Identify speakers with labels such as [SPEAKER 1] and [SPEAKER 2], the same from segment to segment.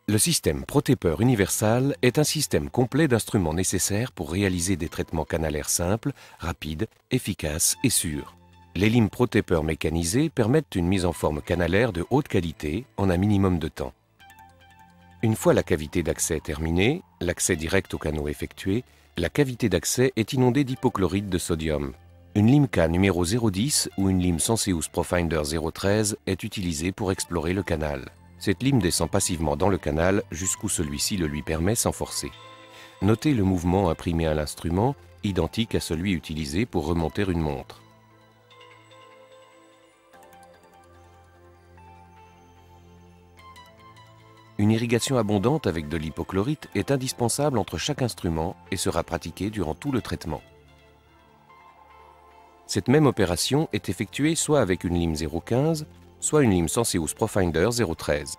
[SPEAKER 1] Le système ProTaper Universal est un système complet d'instruments nécessaires pour réaliser des traitements canalaires simples, rapides, efficaces et sûrs. Les limes ProTaper mécanisés permettent une mise en forme canalaire de haute qualité en un minimum de temps. Une fois la cavité d'accès terminée, l'accès direct au canot effectué, la cavité d'accès est inondée d'hypochlorite de sodium. Une Limca numéro 010 ou une lime Senseus Profinder 013 est utilisée pour explorer le canal. Cette lime descend passivement dans le canal jusqu'où celui-ci le lui permet sans forcer. Notez le mouvement imprimé à l'instrument, identique à celui utilisé pour remonter une montre. Une irrigation abondante avec de l'hypochlorite est indispensable entre chaque instrument et sera pratiquée durant tout le traitement. Cette même opération est effectuée soit avec une lime 015, soit une lime Senseus Profinder 013.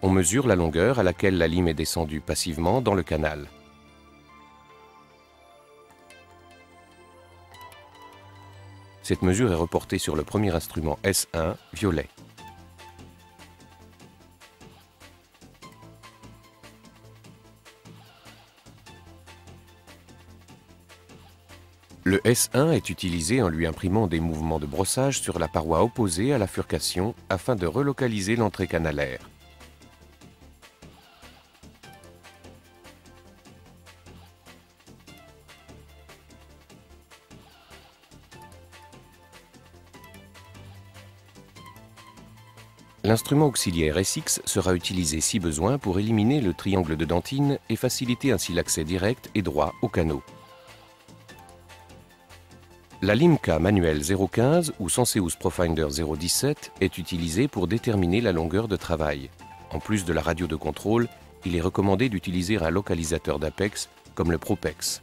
[SPEAKER 1] On mesure la longueur à laquelle la lime est descendue passivement dans le canal. Cette mesure est reportée sur le premier instrument S1, violet. Le S1 est utilisé en lui imprimant des mouvements de brossage sur la paroi opposée à la furcation afin de relocaliser l'entrée canalaire. L'instrument auxiliaire SX sera utilisé si besoin pour éliminer le triangle de dentine et faciliter ainsi l'accès direct et droit au canot. La Limca manuelle 015 ou Senseus Profinder 017 est utilisée pour déterminer la longueur de travail. En plus de la radio de contrôle, il est recommandé d'utiliser un localisateur d'apex comme le Propex.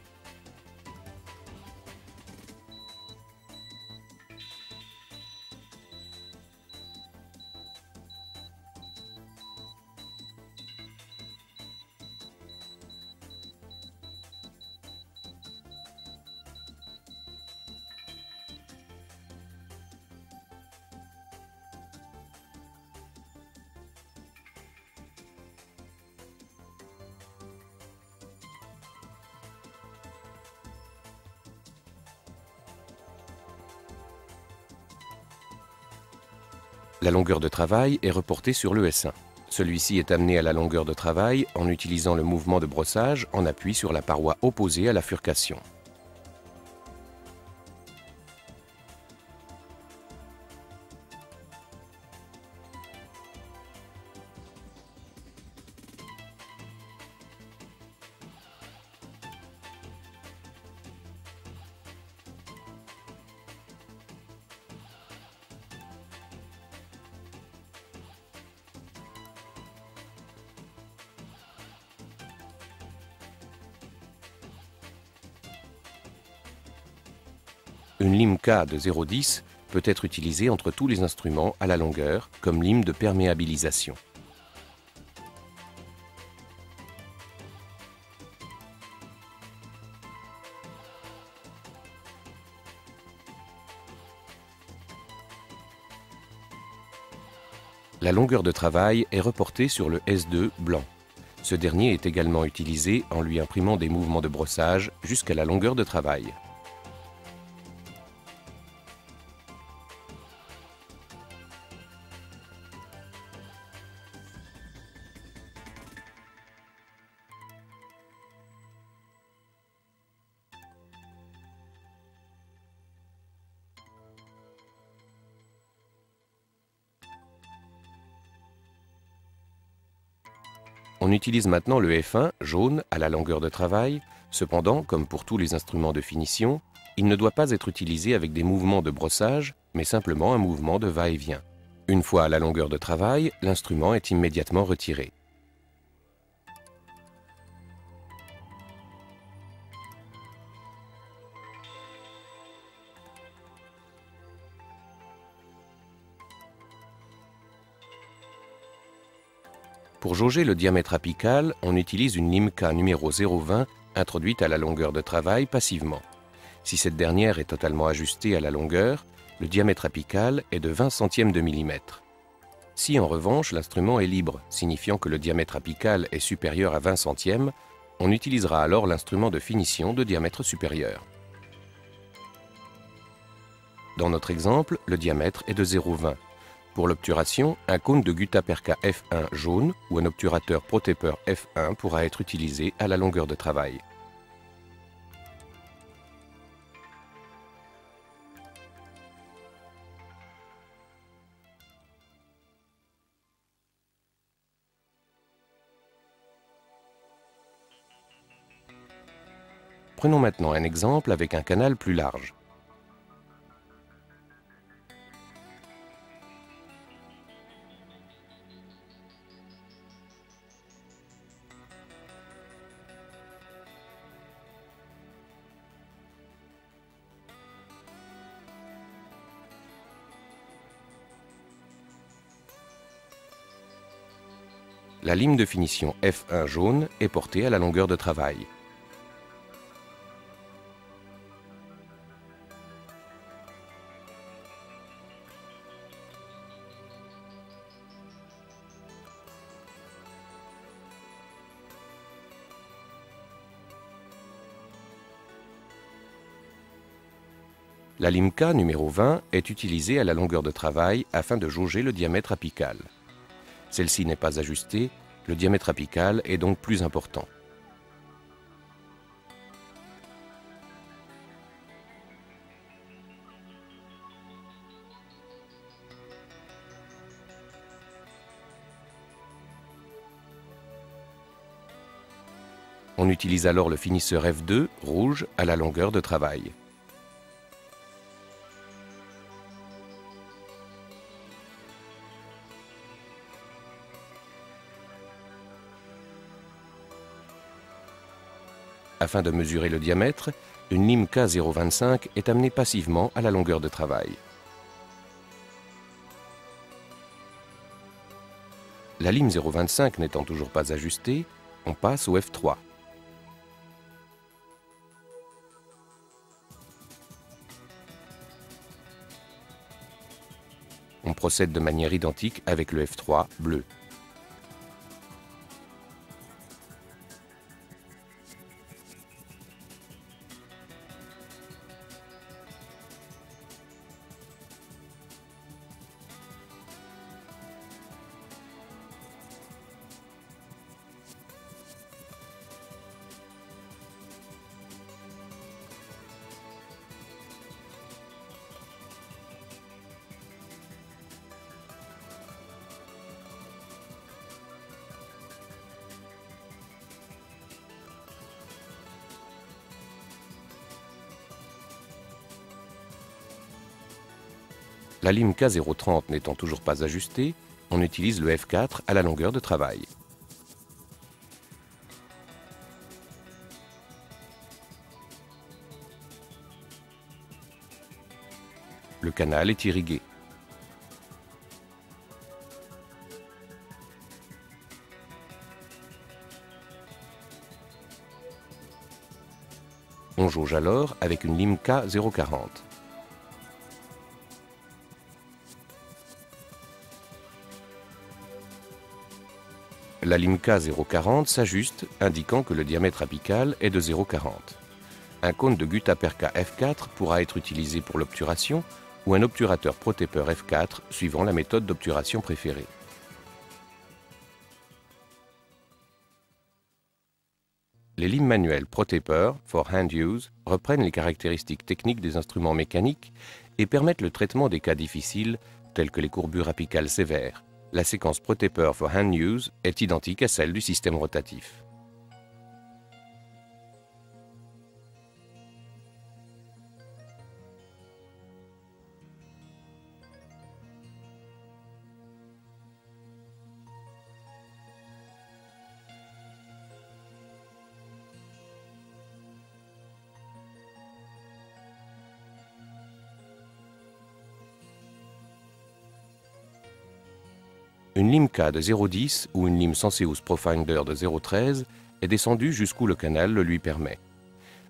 [SPEAKER 1] La longueur de travail est reportée sur le S1. Celui-ci est amené à la longueur de travail en utilisant le mouvement de brossage en appui sur la paroi opposée à la furcation. Une Limca de 0,10 peut être utilisée entre tous les instruments à la longueur comme lime de perméabilisation. La longueur de travail est reportée sur le S2 blanc. Ce dernier est également utilisé en lui imprimant des mouvements de brossage jusqu'à la longueur de travail. On utilise maintenant le F1 jaune à la longueur de travail. Cependant, comme pour tous les instruments de finition, il ne doit pas être utilisé avec des mouvements de brossage, mais simplement un mouvement de va-et-vient. Une fois à la longueur de travail, l'instrument est immédiatement retiré. Pour jauger le diamètre apical, on utilise une lime K numéro 020 introduite à la longueur de travail passivement. Si cette dernière est totalement ajustée à la longueur, le diamètre apical est de 20 centièmes de millimètre. Si en revanche l'instrument est libre, signifiant que le diamètre apical est supérieur à 20 centièmes, on utilisera alors l'instrument de finition de diamètre supérieur. Dans notre exemple, le diamètre est de 0,20. Pour l'obturation, un cône de Guttapercha F1 jaune ou un obturateur ProTaper F1 pourra être utilisé à la longueur de travail. Prenons maintenant un exemple avec un canal plus large. La lime de finition F1 jaune est portée à la longueur de travail. La lime K numéro 20 est utilisée à la longueur de travail afin de jauger le diamètre apical. Celle-ci n'est pas ajustée, le diamètre apical est donc plus important. On utilise alors le finisseur F2 rouge à la longueur de travail. Afin de mesurer le diamètre, une lime K025 est amenée passivement à la longueur de travail. La lime 025 n'étant toujours pas ajustée, on passe au F3. On procède de manière identique avec le F3 bleu. La lime K030 n'étant toujours pas ajustée, on utilise le F4 à la longueur de travail. Le canal est irrigué. On jauge alors avec une lime K040. La lime K040 s'ajuste, indiquant que le diamètre apical est de 0,40. Un cône de Guttapercha F4 pourra être utilisé pour l'obturation ou un obturateur ProTaper F4 suivant la méthode d'obturation préférée. Les limes manuelles ProTaper for Hand Use reprennent les caractéristiques techniques des instruments mécaniques et permettent le traitement des cas difficiles tels que les courbures apicales sévères. La séquence ProTaper for Hand Use est identique à celle du système rotatif. Une lime K de 0,10 ou une lime Senseus Profinder de 0,13 est descendue jusqu'où le canal le lui permet.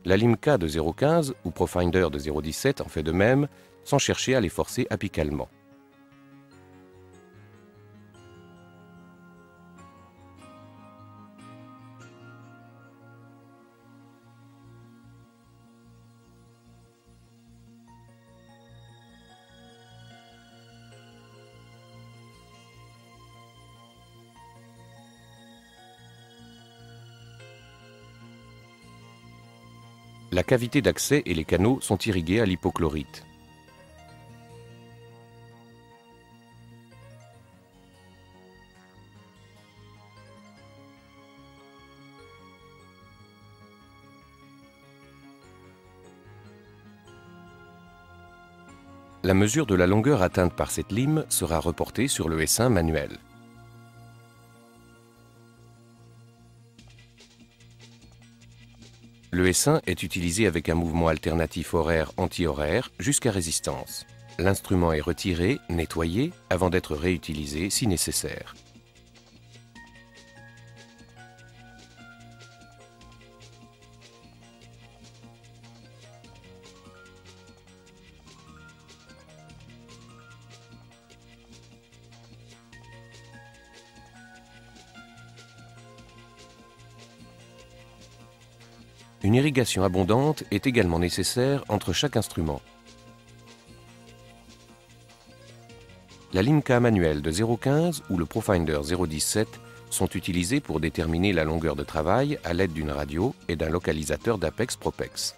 [SPEAKER 1] La lime K de 0,15 ou Profinder de 0,17 en fait de même, sans chercher à les forcer apicalement. La cavité d'accès et les canaux sont irrigués à l'hypochlorite. La mesure de la longueur atteinte par cette lime sera reportée sur le S1 manuel. Le S1 est utilisé avec un mouvement alternatif horaire-anti-horaire jusqu'à résistance. L'instrument est retiré, nettoyé, avant d'être réutilisé si nécessaire. Une irrigation abondante est également nécessaire entre chaque instrument. La lime K manuelle de 0,15 ou le Profinder 0,17 sont utilisés pour déterminer la longueur de travail à l'aide d'une radio et d'un localisateur d'Apex-Propex.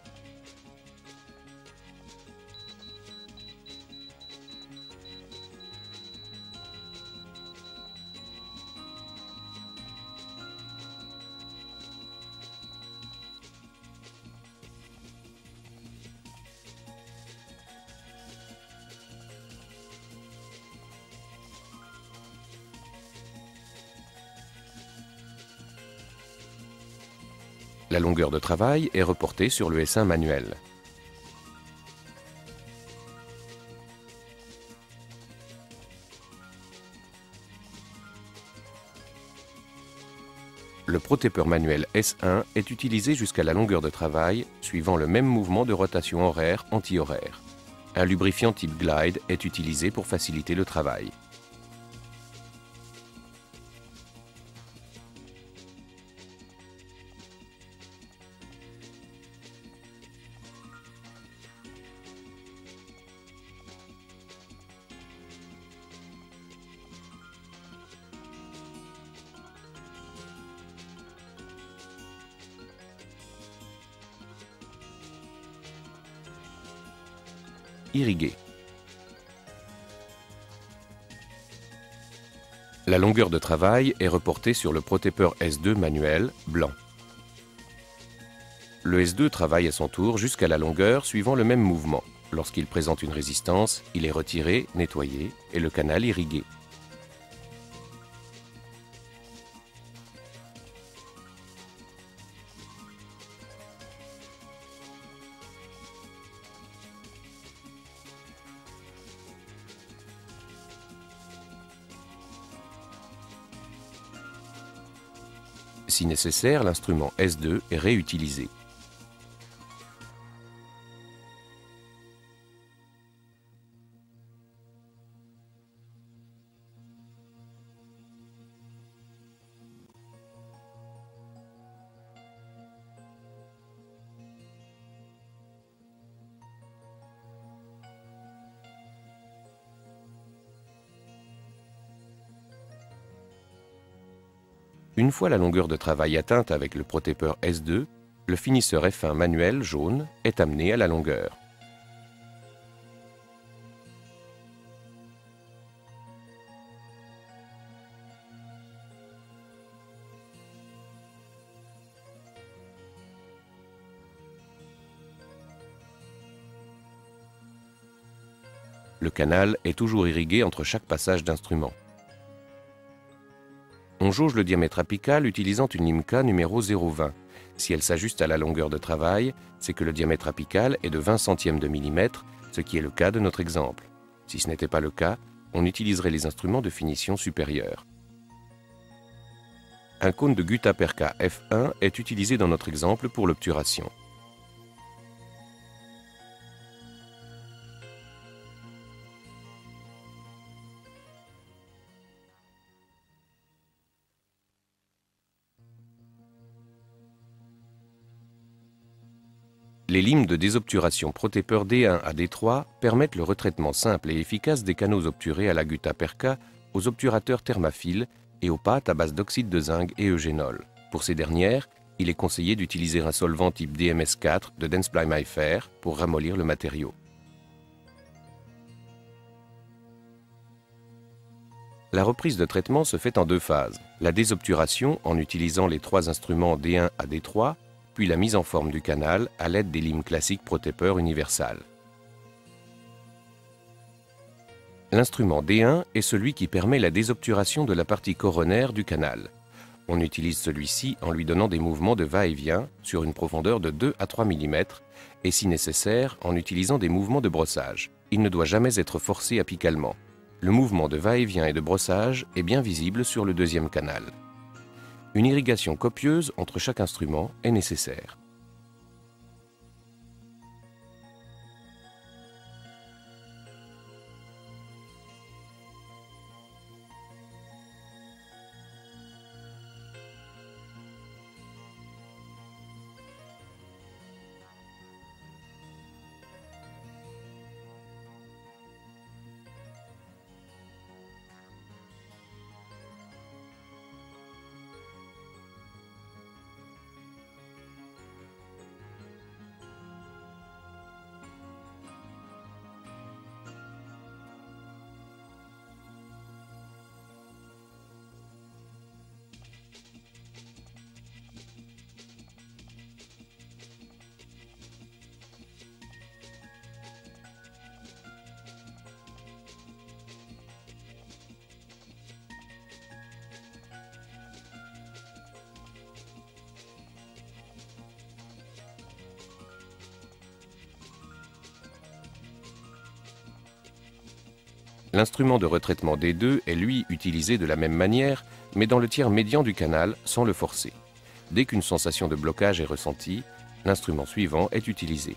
[SPEAKER 1] La longueur de travail est reportée sur le S1 manuel. Le protépeur manuel S1 est utilisé jusqu'à la longueur de travail, suivant le même mouvement de rotation horaire-anti-horaire. Un lubrifiant type Glide est utilisé pour faciliter le travail. Irrigué. La longueur de travail est reportée sur le protépeur S2 manuel blanc. Le S2 travaille à son tour jusqu'à la longueur suivant le même mouvement. Lorsqu'il présente une résistance, il est retiré, nettoyé et le canal irrigué. Si nécessaire, l'instrument S2 est réutilisé. Une fois la longueur de travail atteinte avec le protépeur S2, le finisseur F1 manuel jaune est amené à la longueur. Le canal est toujours irrigué entre chaque passage d'instrument. On jauge le diamètre apical utilisant une lime K numéro 0,20. Si elle s'ajuste à la longueur de travail, c'est que le diamètre apical est de 20 centièmes de millimètre, ce qui est le cas de notre exemple. Si ce n'était pas le cas, on utiliserait les instruments de finition supérieure. Un cône de Guttapercha F1 est utilisé dans notre exemple pour l'obturation. Les limes de désobturation Protépeur D1 à D3 permettent le retraitement simple et efficace des canaux obturés à la Guttapercha aux obturateurs thermaphiles et aux pâtes à base d'oxyde de zinc et eugénol. Pour ces dernières, il est conseillé d'utiliser un solvant type DMS4 de Densblei-Mayfair pour ramollir le matériau. La reprise de traitement se fait en deux phases. La désobturation en utilisant les trois instruments D1 à D3, puis la mise en forme du canal à l'aide des limes classiques Protépeur Universal. L'instrument D1 est celui qui permet la désobturation de la partie coronaire du canal. On utilise celui-ci en lui donnant des mouvements de va-et-vient sur une profondeur de 2 à 3 mm et si nécessaire en utilisant des mouvements de brossage. Il ne doit jamais être forcé apicalement. Le mouvement de va-et-vient et de brossage est bien visible sur le deuxième canal. Une irrigation copieuse entre chaque instrument est nécessaire. L'instrument de retraitement D2 est lui utilisé de la même manière, mais dans le tiers médian du canal sans le forcer. Dès qu'une sensation de blocage est ressentie, l'instrument suivant est utilisé.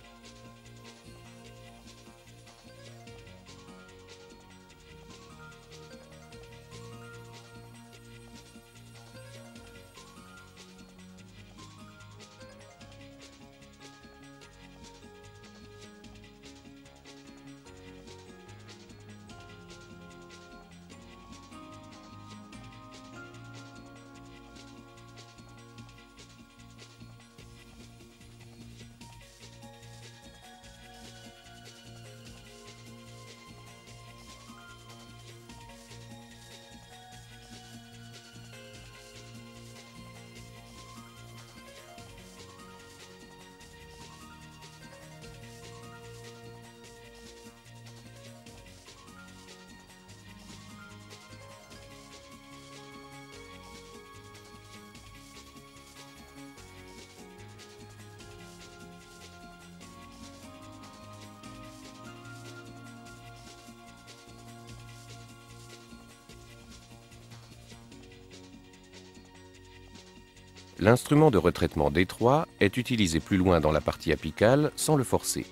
[SPEAKER 1] L'instrument de retraitement D3 est utilisé plus loin dans la partie apicale sans le forcer.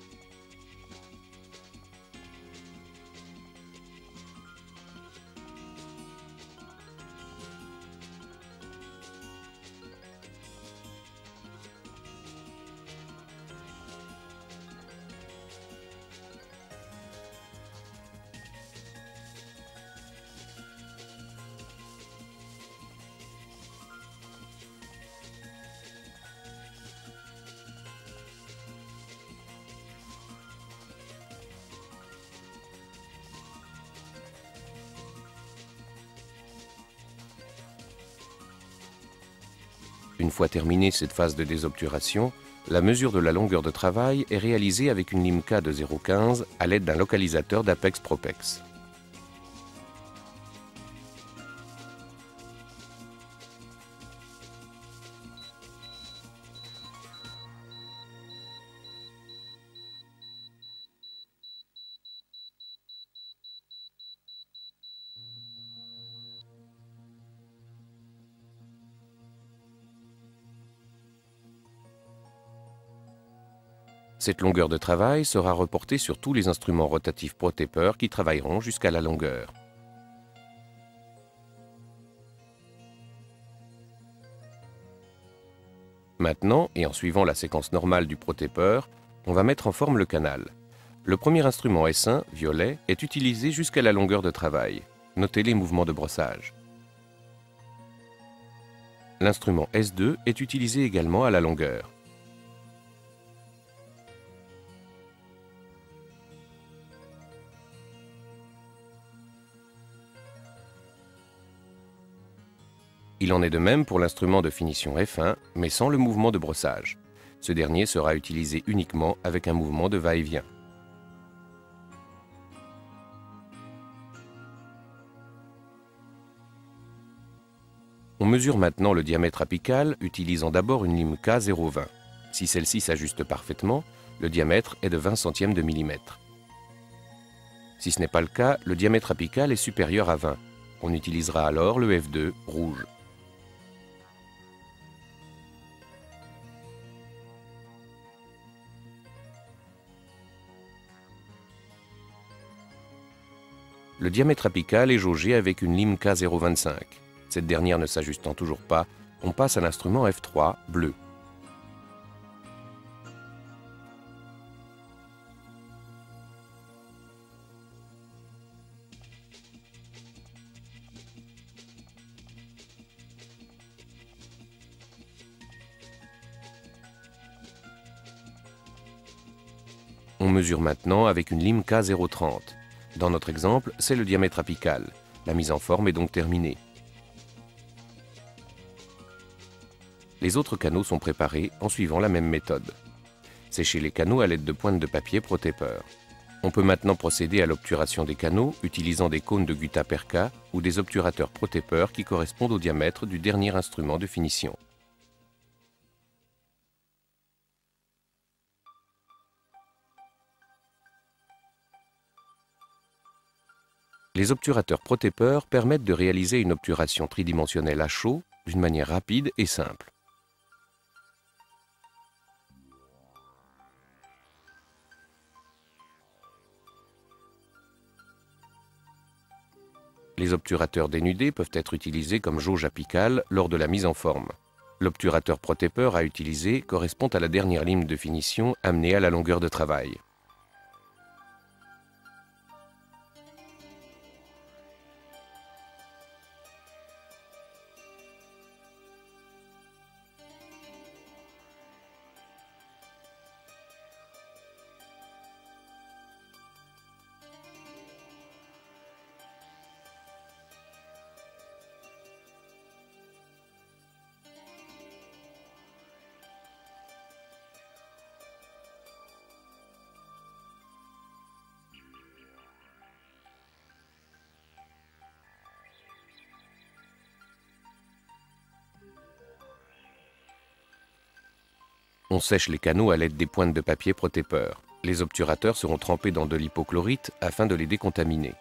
[SPEAKER 1] Une fois terminée cette phase de désobturation, la mesure de la longueur de travail est réalisée avec une lime K de 0,15 à l'aide d'un localisateur d'Apex Propex. Cette longueur de travail sera reportée sur tous les instruments rotatifs ProTaper qui travailleront jusqu'à la longueur. Maintenant, et en suivant la séquence normale du ProTaper, on va mettre en forme le canal. Le premier instrument S1, violet, est utilisé jusqu'à la longueur de travail. Notez les mouvements de brossage. L'instrument S2 est utilisé également à la longueur. Il en est de même pour l'instrument de finition F1, mais sans le mouvement de brossage. Ce dernier sera utilisé uniquement avec un mouvement de va-et-vient. On mesure maintenant le diamètre apical utilisant d'abord une lime K020. Si celle-ci s'ajuste parfaitement, le diamètre est de 20 centièmes de millimètre. Si ce n'est pas le cas, le diamètre apical est supérieur à 20. On utilisera alors le F2 rouge. Le diamètre apical est jaugé avec une lime K025. Cette dernière ne s'ajustant toujours pas, on passe à l'instrument F3 bleu. On mesure maintenant avec une lime K030. Dans notre exemple, c'est le diamètre apical. La mise en forme est donc terminée. Les autres canaux sont préparés en suivant la même méthode. Sécher les canaux à l'aide de pointes de papier ProTaper. On peut maintenant procéder à l'obturation des canaux utilisant des cônes de gutta perca ou des obturateurs ProTaper qui correspondent au diamètre du dernier instrument de finition. Les obturateurs ProTaper permettent de réaliser une obturation tridimensionnelle à chaud d'une manière rapide et simple. Les obturateurs dénudés peuvent être utilisés comme jauge apicale lors de la mise en forme. L'obturateur ProTaper à utiliser correspond à la dernière ligne de finition amenée à la longueur de travail. On sèche les canaux à l'aide des pointes de papier ProTaper. Les obturateurs seront trempés dans de l'hypochlorite afin de les décontaminer.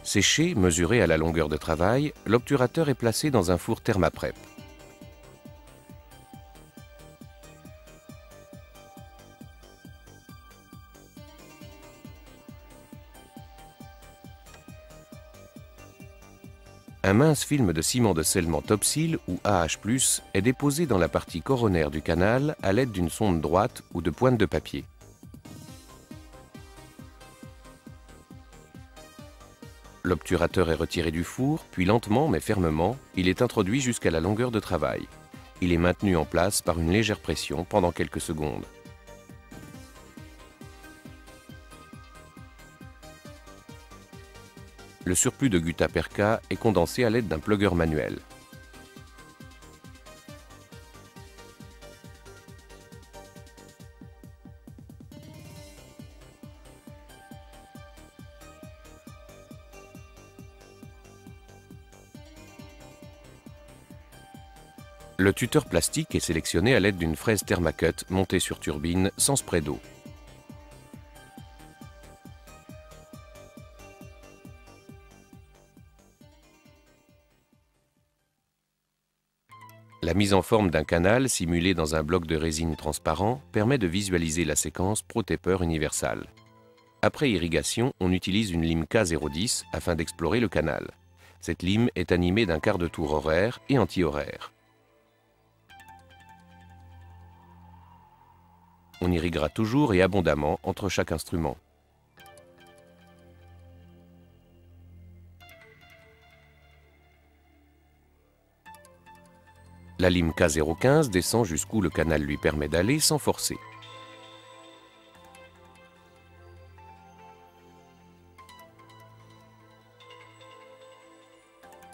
[SPEAKER 1] Séché, mesuré à la longueur de travail, l'obturateur est placé dans un four Thermaprep. Un mince film de ciment de scellement Topsil ou AH+, est déposé dans la partie coronaire du canal à l'aide d'une sonde droite ou de pointes de papier. L'obturateur est retiré du four, puis lentement mais fermement, il est introduit jusqu'à la longueur de travail. Il est maintenu en place par une légère pression pendant quelques secondes. Le surplus de gutta perca est condensé à l'aide d'un plugueur manuel. Le tuteur plastique est sélectionné à l'aide d'une fraise Thermacut montée sur turbine sans spray d'eau. La mise en forme d'un canal simulé dans un bloc de résine transparent permet de visualiser la séquence ProTaper universal. Après irrigation, on utilise une lime K010 afin d'explorer le canal. Cette lime est animée d'un quart de tour horaire et anti-horaire. On irriguera toujours et abondamment entre chaque instrument. La lime K015 descend jusqu'où le canal lui permet d'aller sans forcer.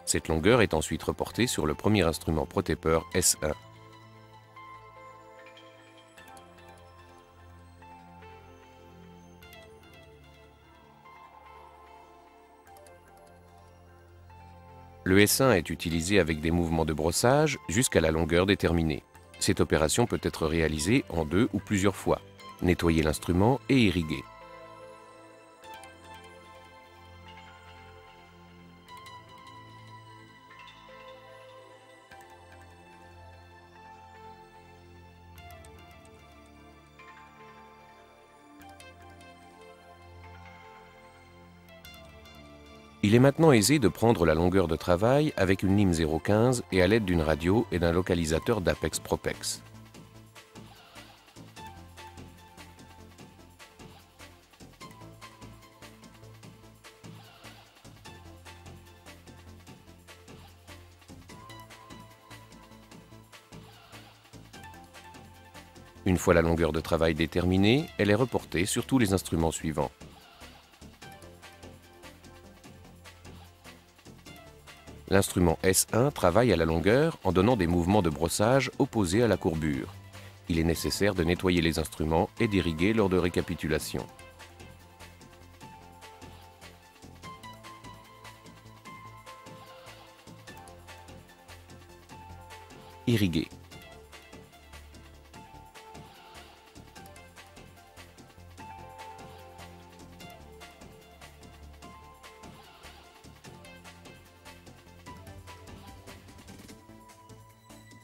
[SPEAKER 1] Cette longueur est ensuite reportée sur le premier instrument ProTaper S1. Le S1 est utilisé avec des mouvements de brossage jusqu'à la longueur déterminée. Cette opération peut être réalisée en 2 ou plusieurs fois. Nettoyer l'instrument et irriguer. Il est maintenant aisé de prendre la longueur de travail avec une lime 0,15 et à l'aide d'une radio et d'un localisateur d'Apex Propex. Une fois la longueur de travail déterminée, elle est reportée sur tous les instruments suivants. L'instrument S1 travaille à la longueur en donnant des mouvements de brossage opposés à la courbure. Il est nécessaire de nettoyer les instruments et d'irriguer lors de récapitulation. Irriguer.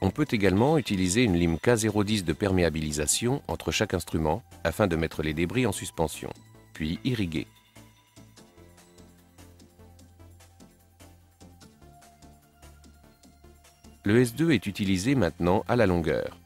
[SPEAKER 1] On peut également utiliser une lime K010 de perméabilisation entre chaque instrument afin de mettre les débris en suspension, puis irriguer. Le S2 est utilisé maintenant à la longueur.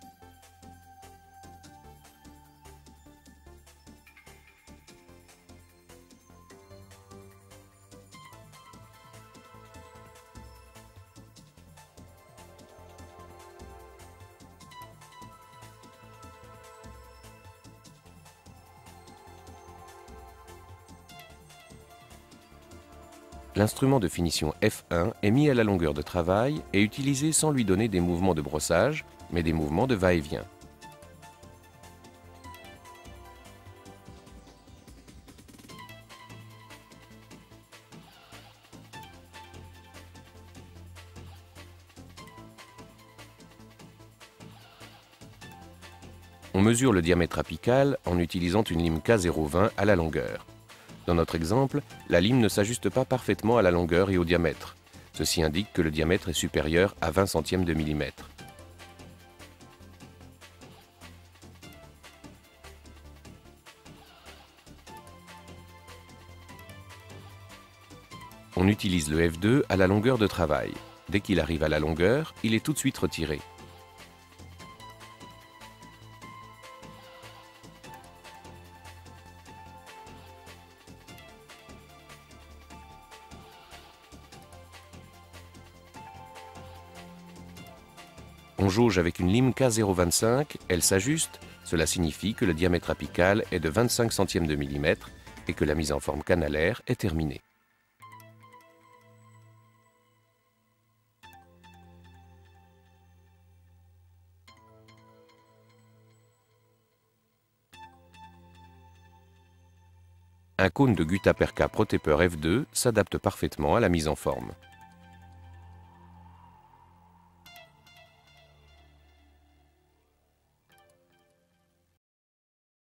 [SPEAKER 1] L'instrument de finition F1 est mis à la longueur de travail et utilisé sans lui donner des mouvements de brossage, mais des mouvements de va-et-vient. On mesure le diamètre apical en utilisant une lime K020 à la longueur. Dans notre exemple, la lime ne s'ajuste pas parfaitement à la longueur et au diamètre. Ceci indique que le diamètre est supérieur à 20 centièmes de millimètre. On utilise le F2 à la longueur de travail. Dès qu'il arrive à la longueur, il est tout de suite retiré. On jauge avec une lime K025, elle s'ajuste, cela signifie que le diamètre apical est de 25 centièmes de millimètre et que la mise en forme canalaire est terminée. Un cône de Guttapercha ProTaper F2 s'adapte parfaitement à la mise en forme.